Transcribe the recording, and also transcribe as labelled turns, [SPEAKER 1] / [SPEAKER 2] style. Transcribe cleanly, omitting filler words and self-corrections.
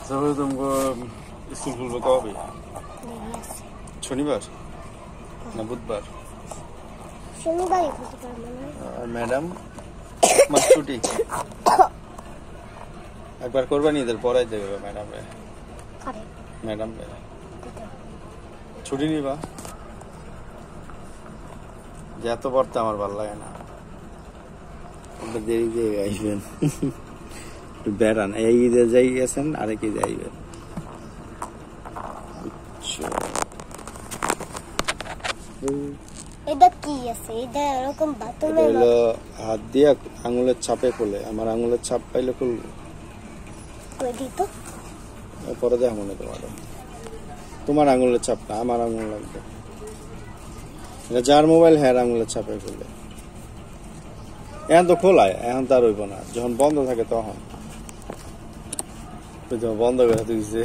[SPEAKER 1] তাহলে तुमको स्कूल खुलবে কবে? শনিবার না বুধবার?
[SPEAKER 2] শনিবারই খুলতে পারবো না।
[SPEAKER 1] আর ম্যাডাম মাস ছুটি একবার কোরবানি ঈদের পরে দেবে ম্যাডামে। ম্যাডাম ছুটি নিবা? যে এত পড়তে আমার ভালো লাগে না, দেরি দিয়ে আসবেন একটু বেড়ান। এই ঈদে যাই গেছেন আরেক ঈদে আইবেন।
[SPEAKER 2] এটা কি আছে? এটা এরকম বাথরুমে
[SPEAKER 1] হলো হাত দিয়ে আঙুলের ছাপে খুলে। আমার আঙুলের ছাপ পাইলে খুলবো।
[SPEAKER 2] কই দিত?
[SPEAKER 1] পরে দেখা মনে তোমার আঙুলের ছাপ না, আমার আঙুল লাগবে। যার মোবাইল হ্যাঁ আঙুলের ছাপে খুলে। এখন তো খোলায়, এখন তো আর হইব না, যখন বন্ধ থাকে তখন। বন্ধ করে দিয়েছে।